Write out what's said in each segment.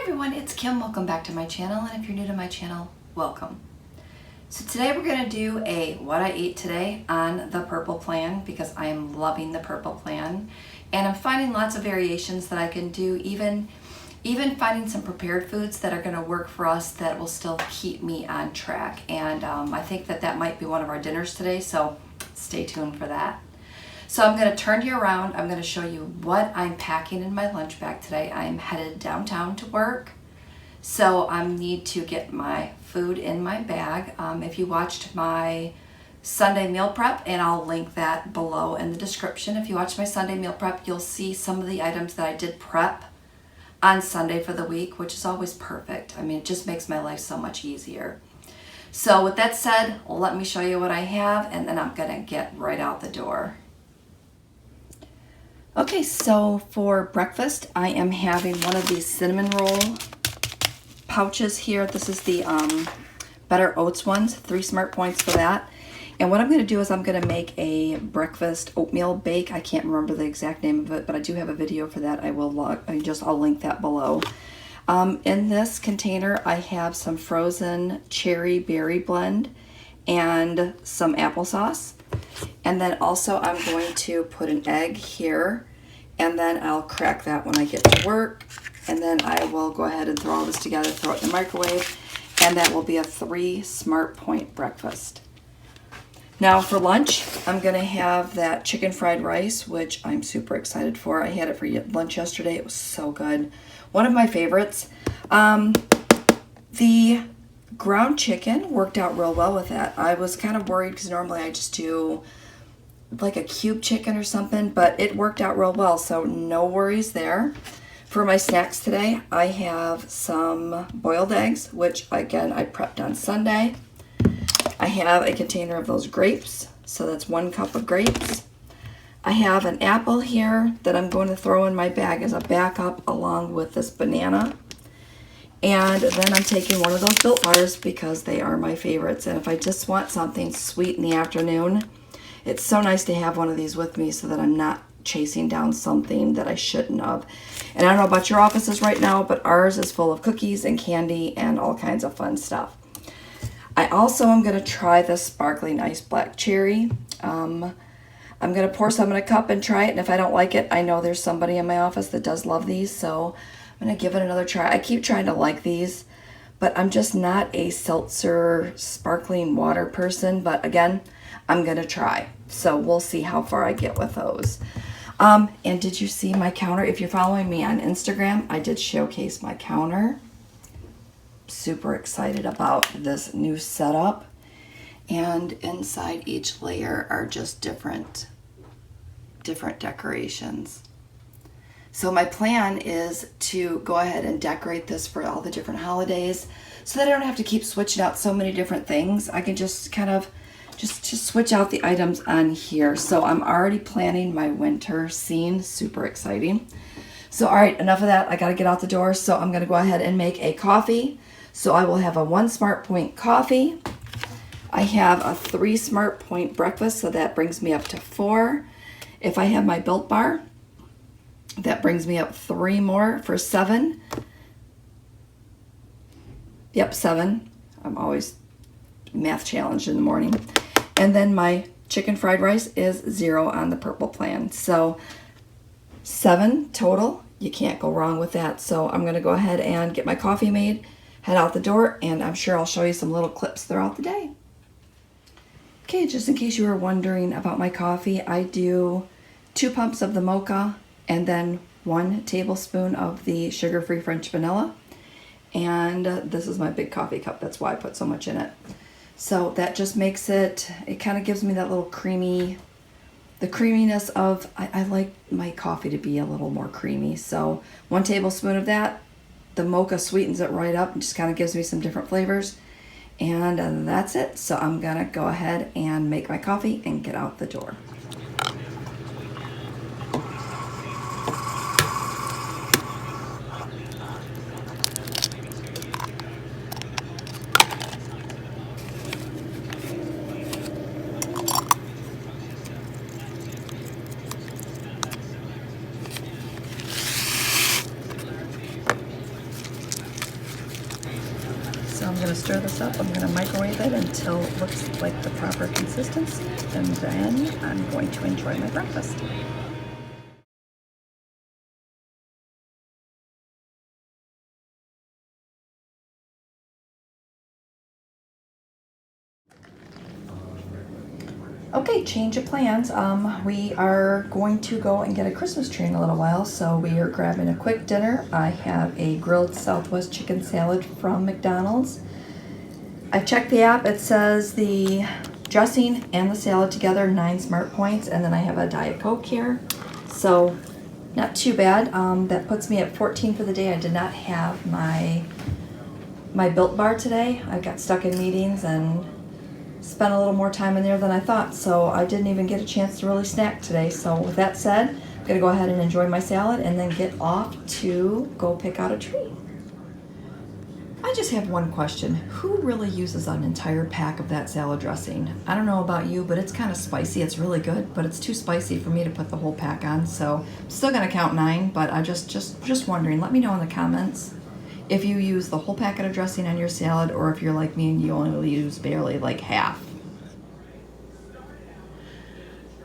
everyone, it's Kim. Welcome back to my channel, and if you're new to my channel, welcome. So today we're going to do a what I ate today on the purple plan because I am loving the purple plan, and I'm finding lots of variations that I can do, even finding some prepared foods that are going to work for us that will still keep me on track. And I think that might be one of our dinners today, so stay tuned for that. So I'm going to turn you around. I'm going to show you what I'm packing in my lunch bag today. I am headed downtown to work, so I need to get my food in my bag. If you watched my Sunday meal prep, and I'll link that below in the description. If you watch my Sunday meal prep, you'll see some of the items that I did prep on Sunday for the week, which is always perfect. I mean, it just makes my life so much easier. So with that said, let me show you what I have, and then I'm going to get right out the door. Okay, so for breakfast, I am having one of these cinnamon roll pouches here. This is the Better Oats ones, 3 SmartPoints for that. And what I'm going to do is I'm going to make a breakfast oatmeal bake. I can't remember the exact name of it, but I do have a video for that. I'll link that below. In this container, I have some frozen cherry berry blend and some applesauce. And then also I'm going to put an egg here, and then I'll crack that when I get to work. And then I will go ahead and throw all this together, throw it in the microwave, and that will be a 3 SmartPoint breakfast. Now for lunch, I'm going to have that chicken fried rice, which I'm super excited for. I had it for lunch yesterday. It was so good. One of my favorites. The ground chicken worked out real well with that. I was kind of worried because normally I just do like a cube chicken or something, but it worked out real well, so no worries there. For my snacks today, I have some boiled eggs, which again I prepped on Sunday. I have a container of those grapes, so that's 1 cup of grapes. I have an apple here that I'm going to throw in my bag as a backup along with this banana. And then I'm taking one of those Built Bars because they are my favorites. And if I just want something sweet in the afternoon, it's so nice to have one of these with me so that I'm not chasing down something that I shouldn't have. And I don't know about your offices right now, but ours is full of cookies and candy and all kinds of fun stuff. I also am going to try the sparkling ice black cherry. I'm going to pour some in a cup and try it. And if I don't like it, I know there's somebody in my office that does love these, so I'm going to give it another try. I keep trying to like these, but I'm just not a seltzer sparkling water person. But again, I'm going to try. So we'll see how far I get with those. And did you see my counter? If you're following me on Instagram, I did showcase my counter. Super excited about this new setup. And inside each layer are just different decorations. So my plan is to go ahead and decorate this for all the different holidays so that I don't have to keep switching out so many different things. I can just kind of just switch out the items on here. So I'm already planning my winter scene. Super exciting. So all right, enough of that. I got to get out the door. So I'm going to go ahead and make a coffee. So I will have a 1 SmartPoint coffee. I have a 3 SmartPoint breakfast, so that brings me up to 4. If I have my Built Bar, that brings me up 3 more for 7. Yep, 7. I'm always math challenged in the morning. And then my chicken fried rice is 0 on the purple plan. So 7 total. You can't go wrong with that. So I'm going to go ahead and get my coffee made, head out the door, and I'm sure I'll show you some little clips throughout the day. Okay, just in case you were wondering about my coffee, I do 2 pumps of the mocha and then 1 tablespoon of the sugar-free French vanilla. And this is my big coffee cup. That's why I put so much in it. So that just makes it kind of gives me that little the creaminess of, I like my coffee to be a little more creamy. So 1 tablespoon of that. The mocha sweetens it right up and just kind of gives me some different flavors. And that's it. So I'm going to go ahead and make my coffee and get out the door. So I'm gonna stir this up. I'm gonna microwave it until it looks like the proper consistency, and then I'm going to enjoy my breakfast. Okay, change of plans. We are going to go and get a Christmas tree in a little while, so we are grabbing a quick dinner. I have a grilled Southwest chicken salad from McDonald's. I checked the app. It says the dressing and the salad together, 9 SmartPoints, and then I have a Diet Coke here. So not too bad. That puts me at 14 for the day. I did not have my Built Bar today. I got stuck in meetings and spent a little more time in there than I thought, so I didn't even get a chance to really snack today. So with that said, I'm gonna go ahead and enjoy my salad and then get off to go pick out a tree. I just have one question. Who really uses an entire pack of that salad dressing? I don't know about you, but it's kind of spicy. It's really good, but it's too spicy for me to put the whole pack on, so I'm still gonna count 9, but I just wondering. Let me know in the comments if you use the whole packet of dressing on your salad, or if you're like me and you only use barely like half.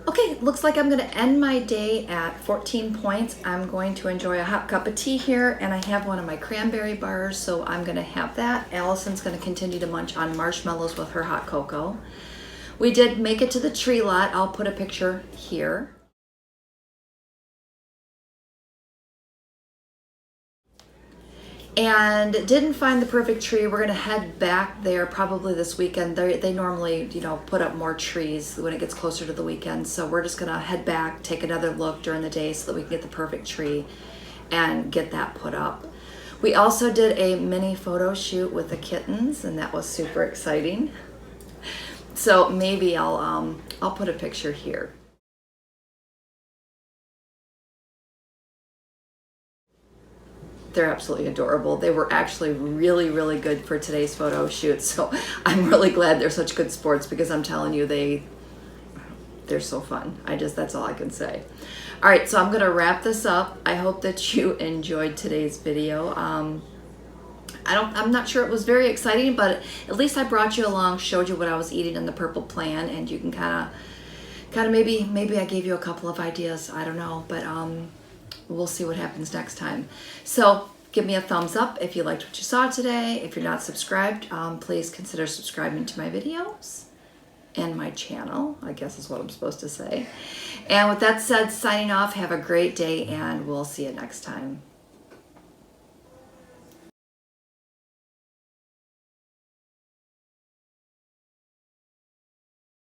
Okay, looks like I'm gonna end my day at 14 points. I'm going to enjoy a hot cup of tea here, and I have one of my cranberry bars, so I'm gonna have that. Allison's gonna continue to munch on marshmallows with her hot cocoa. We did make it to the tree lot. I'll put a picture here. And didn't find the perfect tree. We're gonna head back there probably this weekend. They normally, put up more trees when it gets closer to the weekend. So we're just gonna head back, take another look during the day so that we can get the perfect tree and get that put up. We also did a mini photo shoot with the kittens, and that was super exciting. So maybe I'll put a picture here. They're absolutely adorable. They were actually really, really good for today's photo shoot. So I'm really glad they're such good sports, because I'm telling you, they're so fun. That's all I can say. All right, so I'm gonna wrap this up. I hope that you enjoyed today's video. I'm not sure it was very exciting, but at least I brought you along, showed you what I was eating in the purple plan, and you can kind of maybe I gave you a couple of ideas. I don't know, but we'll see what happens next time. So give me a thumbs up if you liked what you saw today. If you're not subscribed, please consider subscribing to my videos and my channel, I guess is what I'm supposed to say. And with that said, signing off, have a great day, and we'll see you next time.